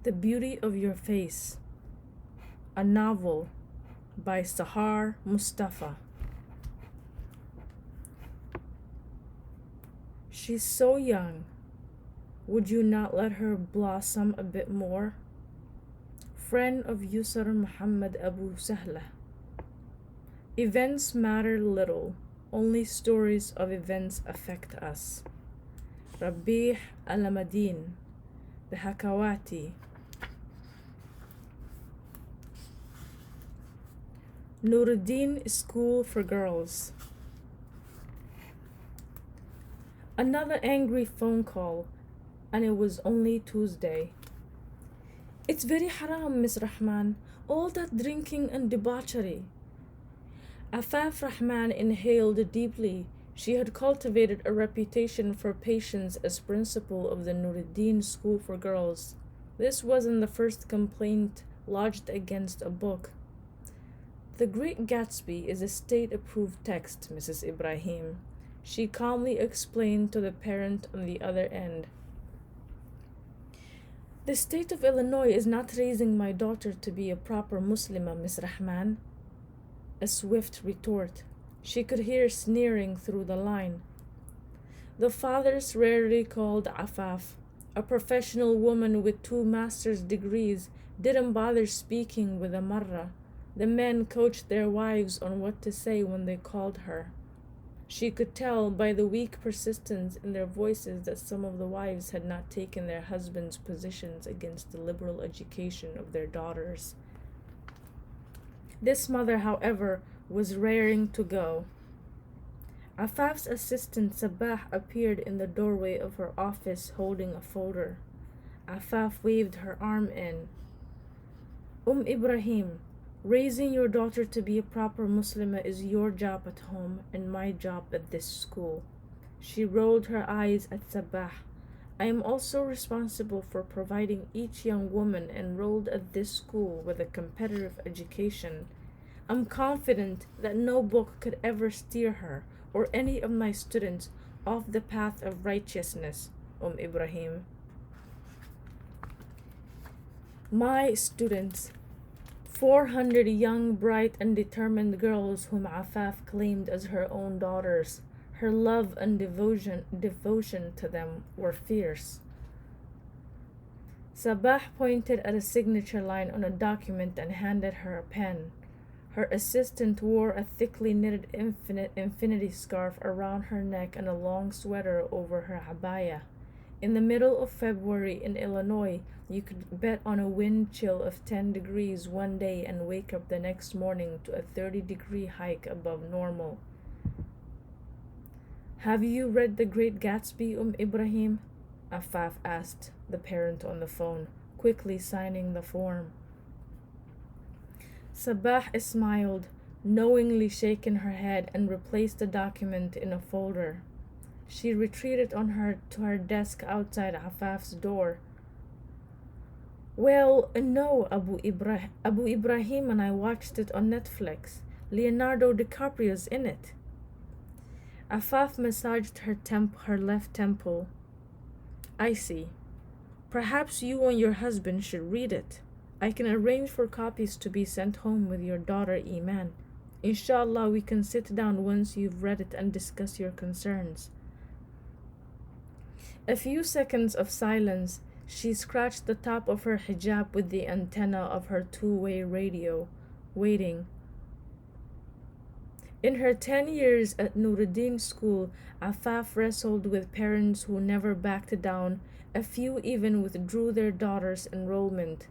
The Beauty of Your Face, a novel by Sahar Mustafa. She's so young. Would you not let her blossom a bit more? Friend of Yusr Muhammad Abu Sahla. Events matter little. Only stories of events affect us. Rabi' al-Madin, the Hakawati. Nurrideen School for Girls. Another angry phone call, and it was only Tuesday. It's very haram, Miss Rahman. All that drinking and debauchery. Afaf Rahman inhaled deeply. She had cultivated a reputation for patience as principal of the Nurrideen School for Girls. This wasn't the first complaint lodged against a book. The Great Gatsby is a state-approved text, Mrs. Ibrahim, she calmly explained to the parent on the other end. The state of Illinois is not raising my daughter to be a proper Muslimah, Miss Rahman. A swift retort. She could hear sneering through the line. The fathers rarely called Afaf. A professional woman with 2 master's degrees didn't bother speaking with a marra. The men coached their wives on what to say when they called her. She could tell by the weak persistence in their voices that some of the wives had not taken their husbands' positions against the liberal education of their daughters. This mother, however, was raring to go. Afaf's assistant Sabah appeared in the doorway of her office holding a folder. Afaf waved her arm in. Ibrahim, raising your daughter to be a proper Muslimah is your job at home and my job at this school. She rolled her eyes at Sabah. I am also responsible for providing each young woman enrolled at this school with a competitive education. I'm confident that no book could ever steer her or any of my students off the path of righteousness, Ibrahim. My students, 400 young, bright, and determined girls whom Afaf claimed as her own daughters. Her love and devotion to them were fierce. Sabah pointed at a signature line on a document and handed her a pen. Her assistant wore a thickly knitted infinity scarf around her neck and a long sweater over her abaya. In the middle of February in Illinois, you could bet on a wind chill of 10 degrees one day and wake up the next morning to a 30-degree hike above normal. Have you read The Great Gatsby, Ibrahim? Afaf asked the parent on the phone, quickly signing the form. Sabah smiled, knowingly shaking her head, and replaced the document in a folder. She retreated to her desk outside Afaf's door. Well, no, Abu Ibrahim and I watched it on Netflix. Leonardo DiCaprio's in it. Afaf massaged her left temple. I see. Perhaps you and your husband should read it. I can arrange for copies to be sent home with your daughter Iman. Inshallah, we can sit down once you've read it and discuss your concerns. A few seconds of silence. She scratched the top of her hijab with the antenna of her 2-way radio, waiting. In her 10 years at Nurrideen School, Afaf wrestled with parents who never backed down. A few even withdrew their daughters' enrollment.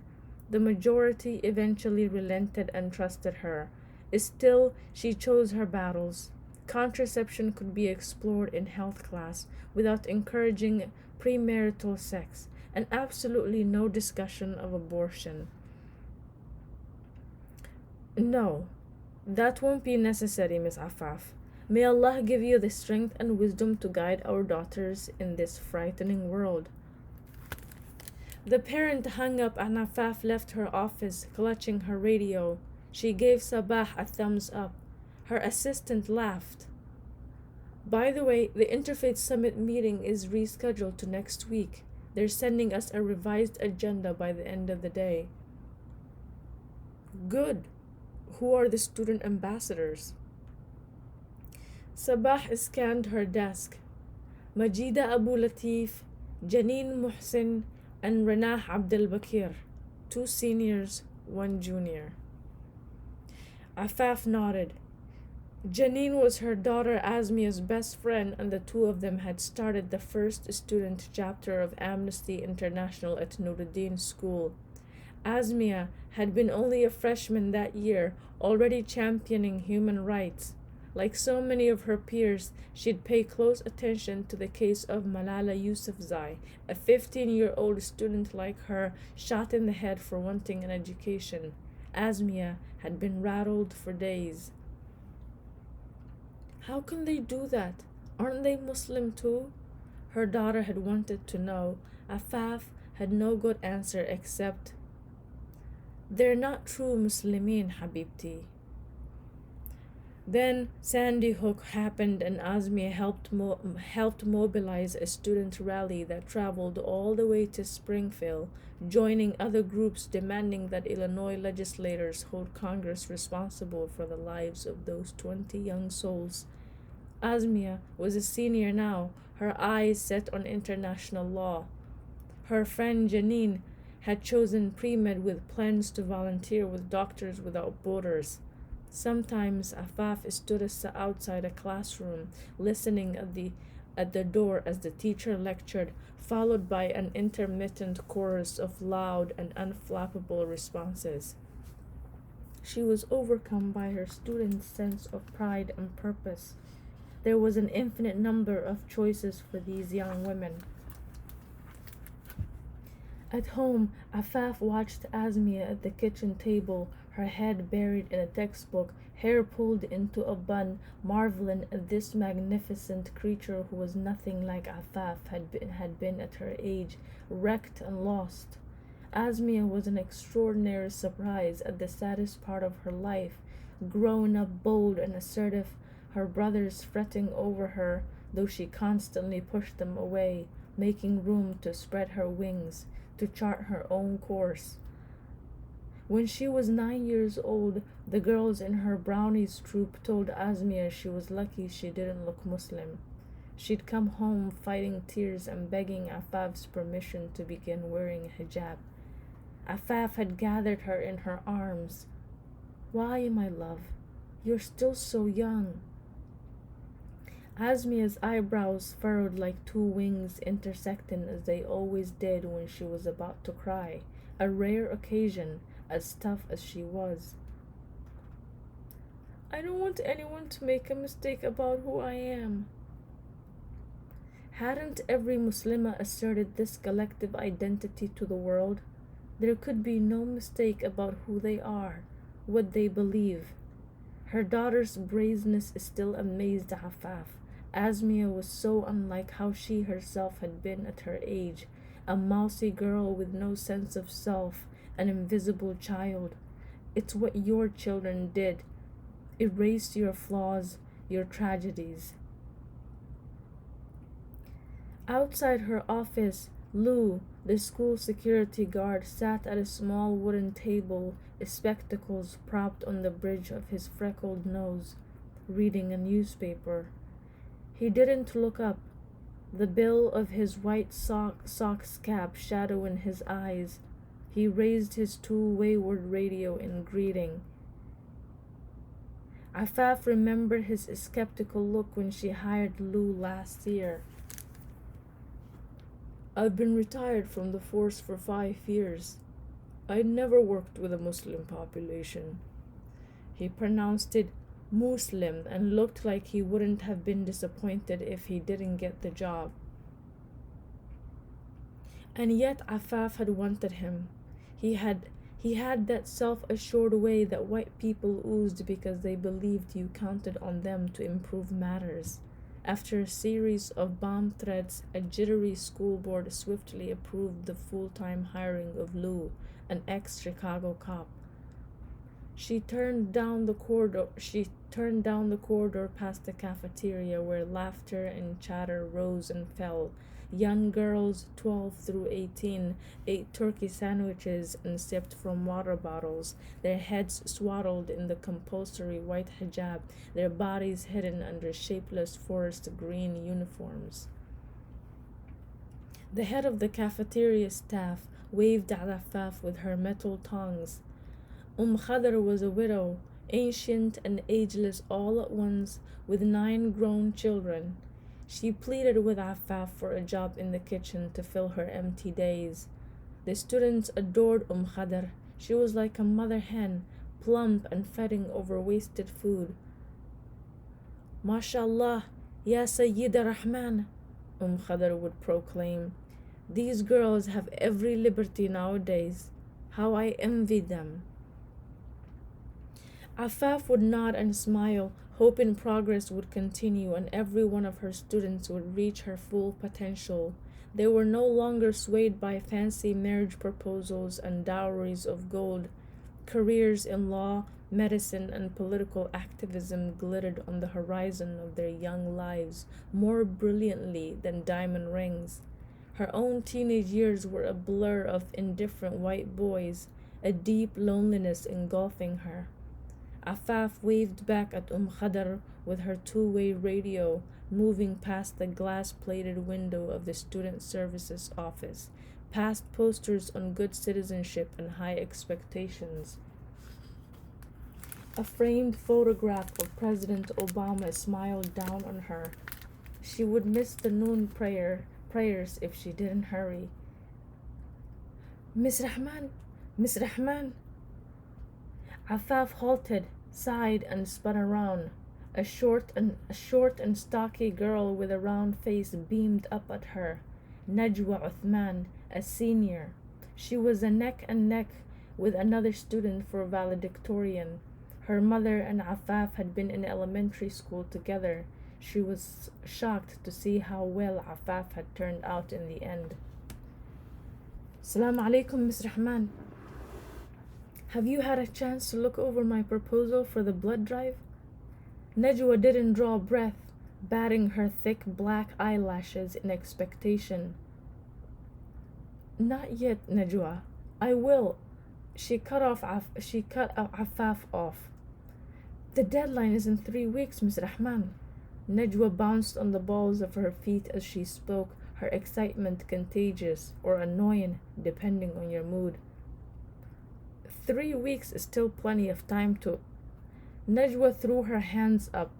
The majority eventually relented and trusted her. Still, she chose her battles. Contraception could be explored in health class without encouraging premarital sex, and absolutely no discussion of abortion. No, that won't be necessary, Miss Afaf. May Allah give you the strength and wisdom to guide our daughters in this frightening world. The parent hung up and Afaf left her office, clutching her radio. She gave Sabah a thumbs up. Her assistant laughed. By the way, the Interfaith Summit meeting is rescheduled to next week. They're sending us a revised agenda by the end of the day. Good. Who are the student ambassadors? Sabah scanned her desk. Majida Abu Latif, Janine Muhsin, and Ranah Abdel Bakir. 2 seniors, 1 junior. Afaf nodded. Janine was her daughter Asmia's best friend, and the two of them had started the first student chapter of Amnesty International at Nurrideen School. Asmia had been only a freshman that year, already championing human rights. Like so many of her peers, she'd pay close attention to the case of Malala Yousafzai, a 15-year-old student like her shot in the head for wanting an education. Asmia had been rattled for days. How can they do that? Aren't they Muslim too? Her daughter had wanted to know. Afaf had no good answer except, they're not true Muslimin, Habibti. Then Sandy Hook happened, and Asmia helped mobilize a student rally that traveled all the way to Springfield, joining other groups demanding that Illinois legislators hold Congress responsible for the lives of those 20 young souls. Asmia was a senior now, her eyes set on international law. Her friend Janine had chosen pre-med with plans to volunteer with Doctors Without Borders. Sometimes Afaf stood outside a classroom, listening at the door as the teacher lectured, followed by an intermittent chorus of loud and unflappable responses. She was overcome by her students' sense of pride and purpose. There was an infinite number of choices for these young women. At home, Afaf watched Asmia at the kitchen table, her head buried in a textbook, hair pulled into a bun, marveling at this magnificent creature who was nothing like Afaf had been at her age, wrecked and lost. Asmia was an extraordinary surprise at the saddest part of her life, grown up bold and assertive, her brothers fretting over her, though she constantly pushed them away, making room to spread her wings, to chart her own course. When she was 9 years old, the girls in her brownies troop told Asmia she was lucky she didn't look Muslim. She'd come home fighting tears and begging Afaf's permission to begin wearing a hijab. Afaf had gathered her in her arms. "Why, my love? You're still so young." Asmia's eyebrows furrowed like 2 wings intersecting as they always did when she was about to cry, a rare occasion, as tough as she was. "I don't want anyone to make a mistake about who I am." Hadn't every Muslima asserted this collective identity to the world? There could be no mistake about who they are, what they believe. Her daughter's brazenness still amazed Afaf. Asmia was so unlike how she herself had been at her age, a mousy girl with no sense of self, an invisible child. It's what your children did. Erased your flaws, your tragedies. Outside her office, Lou, the school security guard, sat at a small wooden table, his spectacles propped on the bridge of his freckled nose, reading a newspaper. He didn't look up, the bill of his white socks cap shadowing his eyes. He raised his 2-wayward radio in greeting. Afaf remembered his skeptical look when she hired Lou last year. "I've been retired from the force for 5 years. I never worked with a Muslim population." He pronounced it Muslim and looked like he wouldn't have been disappointed if he didn't get the job. And yet Afaf had wanted him. He had that self-assured way that white people oozed because they believed you counted on them to improve matters. After a series of bomb threats, a jittery school board swiftly approved the full-time hiring of Lou, an ex-Chicago cop. She turned down the corridor past the cafeteria where laughter and chatter rose and fell, Young girls 12 through 18 ate turkey sandwiches and sipped from water bottles, their heads swaddled in the compulsory white hijab, their bodies hidden under shapeless forest green uniforms. The head of the cafeteria staff waved at Afaf with her metal tongs. Khadr was a widow, ancient and ageless all at once, with 9 grown children. She pleaded with Afaf for a job in the kitchen to fill her empty days. The students adored Khadr. She was like a mother hen, plump and fetting over wasted food. MashaAllah, Ya Sayyida Rahman, Khadr would proclaim. These girls have every liberty nowadays. How I envy them. Afaf would nod and smile, hoping progress would continue and every one of her students would reach her full potential. They were no longer swayed by fancy marriage proposals and dowries of gold. Careers in law, medicine, and political activism glittered on the horizon of their young lives more brilliantly than diamond rings. Her own teenage years were a blur of indifferent white boys, a deep loneliness engulfing her. Afaf waved back at Khadr with her two-way radio, moving past the glass-plated window of the student services office, past posters on good citizenship and high expectations. A framed photograph of President Obama smiled down on her. She would miss the noon prayers if she didn't hurry. Miss Rahman. Afaf halted, sighed, and spun around. A short and stocky girl with a round face beamed up at her. Najwa Uthman, a senior. She was neck and neck with another student for valedictorian. Her mother and Afaf had been in elementary school together. She was shocked to see how well Afaf had turned out in the end. Assalamu alaikum, Miss Rahman. Have you had a chance to look over my proposal for the blood drive? Najwa didn't draw breath, batting her thick black eyelashes in expectation. Not yet, Najwa. I will. She cut Afaf off. The deadline is in 3 weeks, Miss Rahman. Najwa bounced on the balls of her feet as she spoke, her excitement contagious or annoying, depending on your mood. 3 weeks is still plenty of time to... Najwa threw her hands up.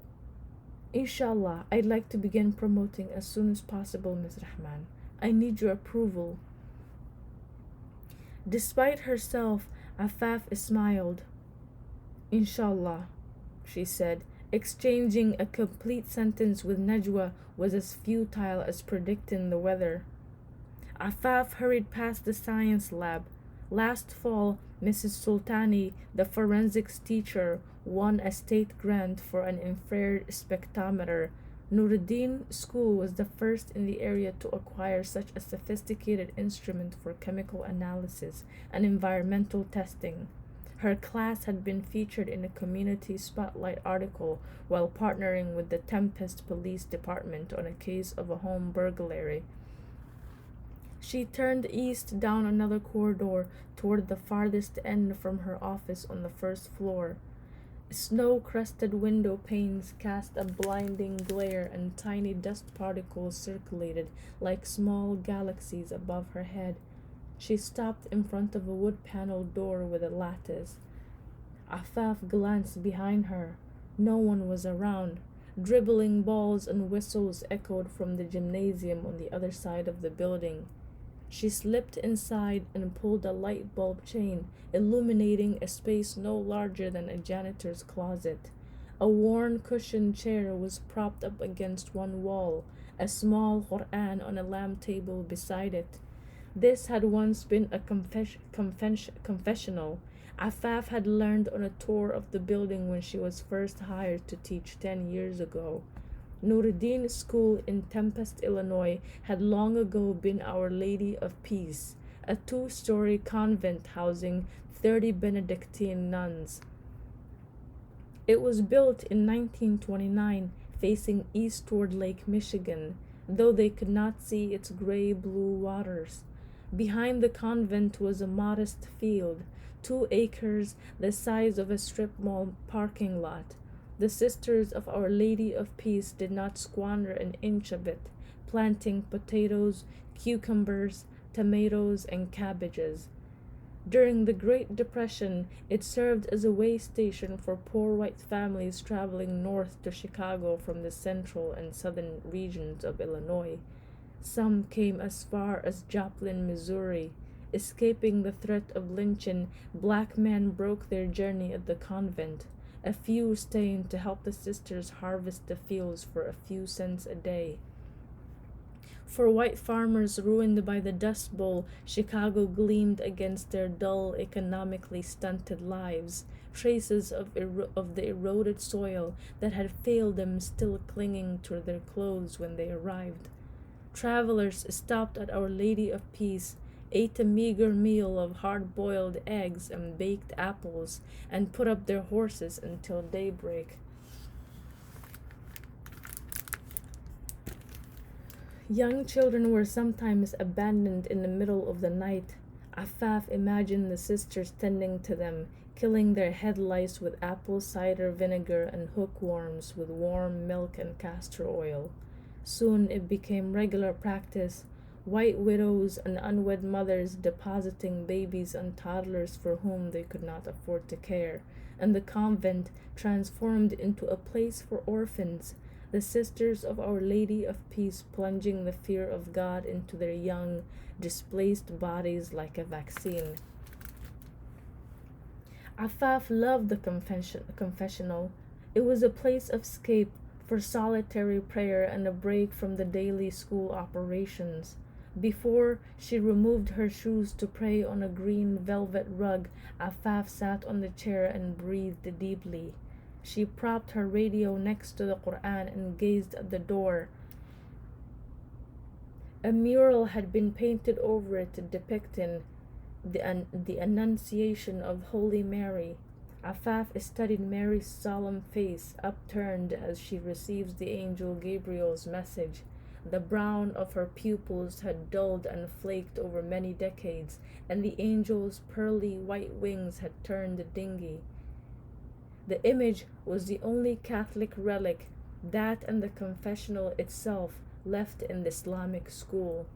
Inshallah, I'd like to begin promoting as soon as possible, Ms. Rahman. I need your approval. Despite herself, Afaf smiled. Inshallah, she said. Exchanging a complete sentence with Najwa was as futile as predicting the weather. Afaf hurried past the science lab. Last fall, Mrs. Sultani, the forensics teacher, won a state grant for an infrared spectrometer. Nurrideen School was the first in the area to acquire such a sophisticated instrument for chemical analysis and environmental testing. Her class had been featured in a community spotlight article while partnering with the Tempest Police Department on a case of a home burglary. She turned east down another corridor toward the farthest end from her office on the first floor. Snow-crusted window panes cast a blinding glare and tiny dust particles circulated like small galaxies above her head. She stopped in front of a wood-paneled door with a lattice. Afaf glanced behind her. No one was around. Dribbling balls and whistles echoed from the gymnasium on the other side of the building. She slipped inside and pulled a light bulb chain, illuminating a space no larger than a janitor's closet. A worn cushioned chair was propped up against one wall, a small Quran on a lamp table beside it. This had once been a confessional. Afaf had learned on a tour of the building when she was first hired to teach 10 years ago. Nurrideen School in Tempest, Illinois had long ago been Our Lady of Peace, a 2-story convent housing 30 Benedictine nuns. It was built in 1929, facing east toward Lake Michigan. though they could not see its gray-blue waters. Behind the convent was a modest field, 2 acres, the size of a strip mall parking lot. The Sisters of Our Lady of Peace did not squander an inch of it, planting potatoes, cucumbers, tomatoes, and cabbages. During the Great Depression, it served as a way station for poor white families traveling north to Chicago from the central and southern regions of Illinois. Some came as far as Joplin, Missouri. Escaping the threat of lynching, black men broke their journey at the convent, a few staying to help the sisters harvest the fields for a few cents a day. For white farmers ruined by the Dust Bowl, Chicago gleamed against their dull, economically stunted lives, traces of the eroded soil that had failed them still clinging to their clothes when they arrived. Travelers stopped at Our Lady of Peace, ate a meager meal of hard-boiled eggs and baked apples, and put up their horses until daybreak. Young children were sometimes abandoned in the middle of the night. Afaf imagined the sisters tending to them, killing their head lice with apple cider vinegar and hookworms with warm milk and castor oil. Soon it became regular practice, white widows and unwed mothers depositing babies and toddlers for whom they could not afford to care, and the convent transformed into a place for orphans, the Sisters of Our Lady of Peace plunging the fear of God into their young, displaced bodies like a vaccine. Afaf loved the confessional. It was a place of escape for solitary prayer and a break from the daily school operations. Before she removed her shoes to pray on a green velvet rug, Afaf sat on the chair and breathed deeply. She propped her radio next to the Quran and gazed at the door. A mural had been painted over it depicting the Annunciation of Holy Mary. Afaf studied Mary's solemn face, upturned as she receives the angel Gabriel's message. The brown of her pupils had dulled and flaked over many decades, and the angel's pearly white wings had turned dingy. The image was the only Catholic relic, that and the confessional itself, left in the Islamic school.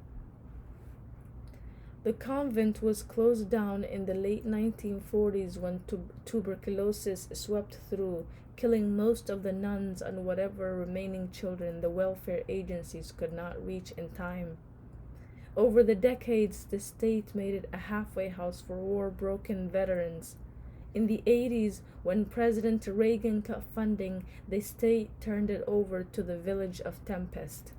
The convent was closed down in the late 1940s when tuberculosis swept through, killing most of the nuns and whatever remaining children the welfare agencies could not reach in time. Over the decades, the state made it a halfway house for war-broken veterans. In the 80s, when President Reagan cut funding, the state turned it over to the village of Tempest.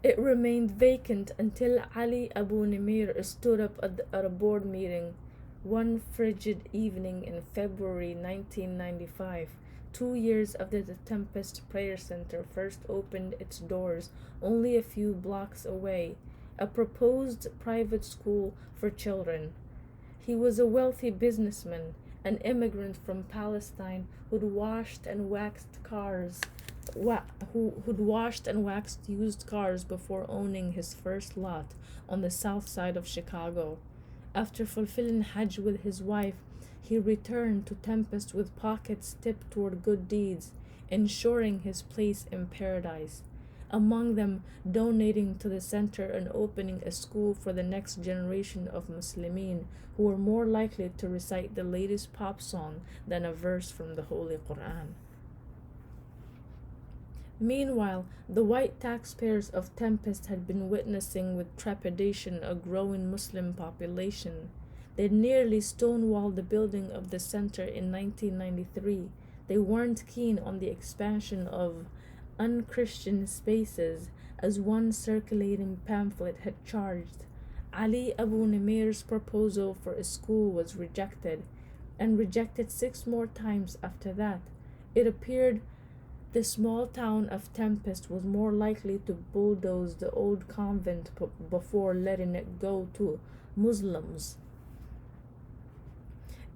It remained vacant until Ali Abu Nimir stood up at a board meeting one frigid evening in February 1995, 2 years after the Tempest Prayer Center first opened its doors only a few blocks away, a proposed private school for children. He was a wealthy businessman, an immigrant from Palestine who'd washed and waxed used cars before owning his first lot on the south side of Chicago. After fulfilling Hajj with his wife, he returned to Tempest with pockets tipped toward good deeds, ensuring his place in paradise. Among them, donating to the center and opening a school for the next generation of Muslimin who were more likely to recite the latest pop song than a verse from the Holy Quran. Meanwhile, the white taxpayers of Tempest had been witnessing with trepidation a growing Muslim population. They nearly stonewalled the building of the center in 1993. They weren't keen on the expansion of unchristian spaces, as one circulating pamphlet had charged. Ali Abu Nimir's proposal for a school was rejected, and rejected 6 more times after that. It appeared the small town of Tempest was more likely to bulldoze the old convent before letting it go to Muslims.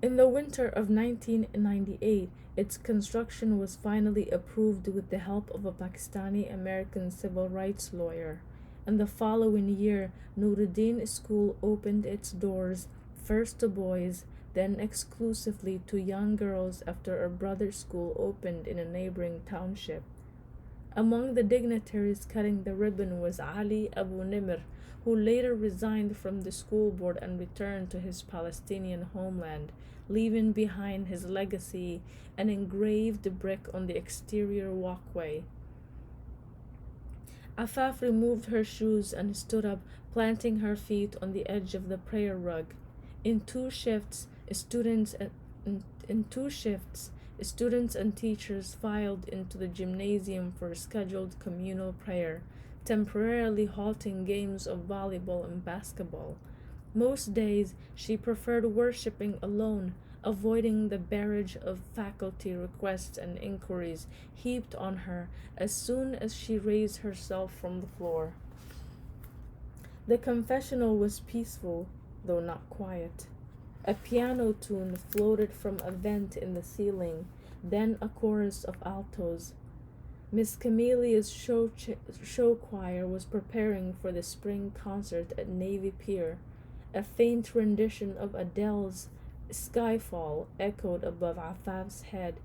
In the winter of 1998, its construction was finally approved with the help of a Pakistani American civil rights lawyer, and the following year, Nurrideen School opened its doors first to boys, then exclusively to young girls after a brother school opened in a neighboring township. Among the dignitaries cutting the ribbon was Ali Abu Nimr, who later resigned from the school board and returned to his Palestinian homeland, leaving behind his legacy an engraved brick on the exterior walkway. Afaf removed her shoes and stood up, planting her feet on the edge of the prayer rug. In two shifts, students and teachers filed into the gymnasium for a scheduled communal prayer, temporarily halting games of volleyball and basketball. Most days she preferred worshiping alone, avoiding the barrage of faculty requests and inquiries heaped on her as soon as she raised herself from the floor. The confessional was peaceful, though not quiet. A piano tune floated from a vent in the ceiling, then a chorus of altos. Miss Camelia's show choir was preparing for the spring concert at Navy Pier. A faint rendition of Adele's Skyfall echoed above Afaf's head.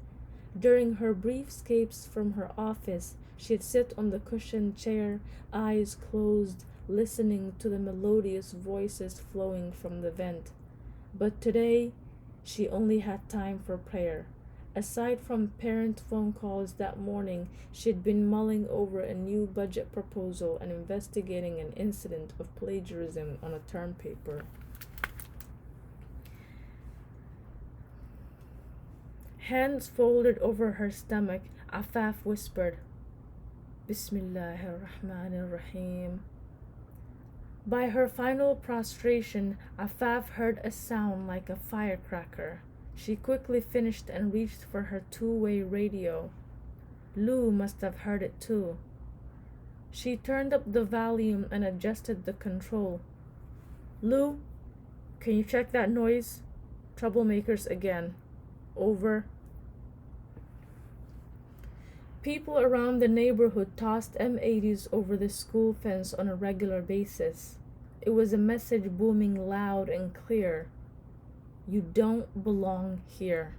During her brief escapes from her office, she'd sit on the cushioned chair, eyes closed, listening to the melodious voices flowing from the vent. But today, she only had time for prayer. Aside from parent phone calls that morning, she'd been mulling over a new budget proposal and investigating an incident of plagiarism on a term paper. Hands folded over her stomach, Afaf whispered, Bismillahir Rahmanir Rahim. By her final prostration, Afaf heard a sound like a firecracker. She quickly finished and reached for her two-way radio. Lou must have heard it too. She turned up the volume and adjusted the control. Lou, can you check that noise? Troublemakers again. Over. People around the neighborhood tossed M80s over the school fence on a regular basis. It was a message booming loud and clear. You don't belong here.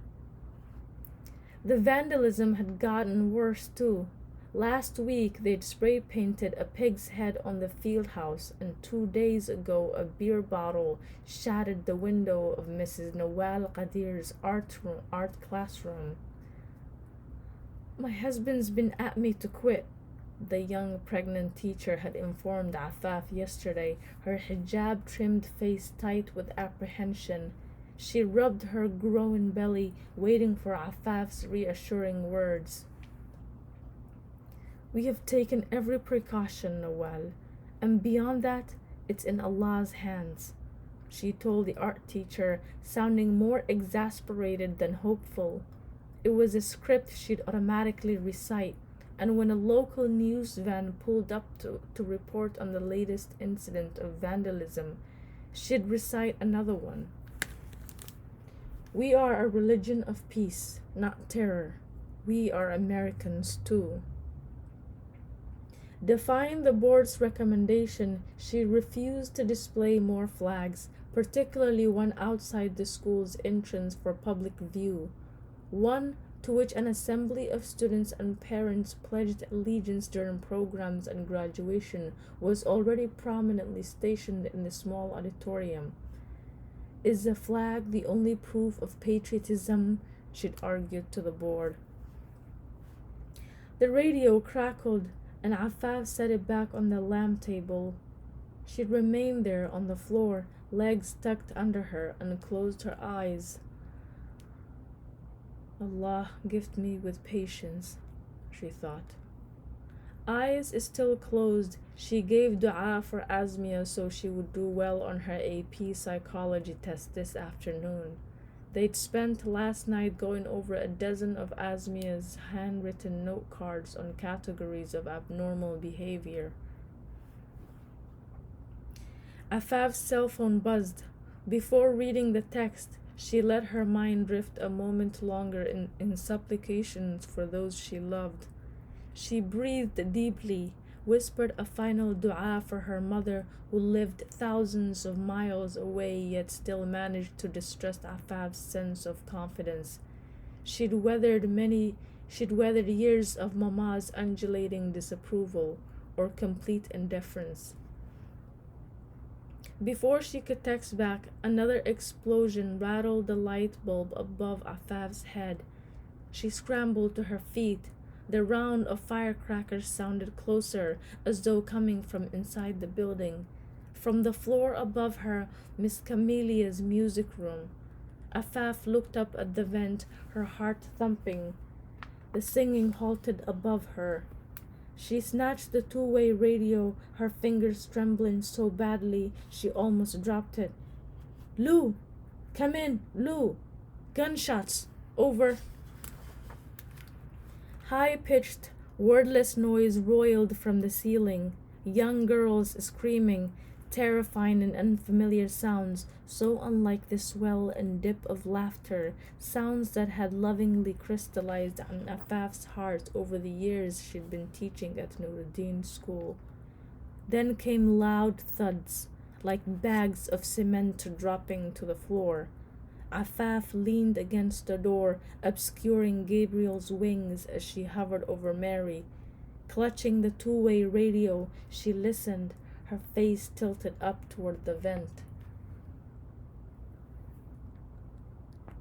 The vandalism had gotten worse too. Last week they'd spray painted a pig's head on the field house, and 2 days ago a beer bottle shattered the window of Mrs. Nawal Qadir's art classroom. My husband's been at me to quit, the young pregnant teacher had informed Afaf yesterday, her hijab trimmed face tight with apprehension. She rubbed her growing belly, waiting for Afaf's reassuring words. We have taken every precaution, Nawal, and beyond that, it's in Allah's hands, she told the art teacher, sounding more exasperated than hopeful. It was a script she'd automatically recite, and when a local news van pulled up to report on the latest incident of vandalism, she'd recite another one. We are a religion of peace, not terror. We are Americans too. Defying the board's recommendation, she refused to display more flags, particularly one outside the school's entrance for public view, one to which an assembly of students and parents pledged allegiance during programs and graduation was already prominently stationed in the small auditorium. Is the flag the only proof of patriotism? She'd argued to the board. The radio crackled, and Afaf set it back on the lamp table. She'd remained there on the floor, legs tucked under her, and closed her eyes. Allah gift me with patience, she thought. Eyes still closed, she gave dua for Asmia so she would do well on her AP psychology test this afternoon. They'd spent last night going over a dozen of Asmia's handwritten note cards on categories of abnormal behavior. Afaf's cell phone buzzed. Before reading the text, She let her mind drift a moment longer in supplications for those she loved. She breathed deeply, whispered a final dua for her mother who lived thousands of miles away yet still managed to distrust Afaf's sense of confidence. She'd weathered many she'd weathered years of Mama's undulating disapproval or complete indifference. Before she could text back, another explosion rattled the light bulb above Afaf's head. She scrambled to her feet. The round of firecrackers sounded closer, as though coming from inside the building. From the floor above her, Miss Camelia's music room. Afaf looked up at the vent, her heart thumping. The singing halted above her. She snatched the two-way radio, her fingers trembling so badly she almost dropped it. "Lou! Come in, Lou! Gunshots! Over!" High-pitched, wordless noise roiled from the ceiling. Young girls screaming, terrifying and unfamiliar sounds, so unlike the swell and dip of laughter, sounds that had lovingly crystallized on Afaf's heart over the years she'd been teaching at Nurrideen School. Then came loud thuds, like bags of cement dropping to the floor. Afaf leaned against the door, obscuring Gabriel's wings as she hovered over Mary. Clutching the two-way radio, she listened, her face tilted up toward the vent.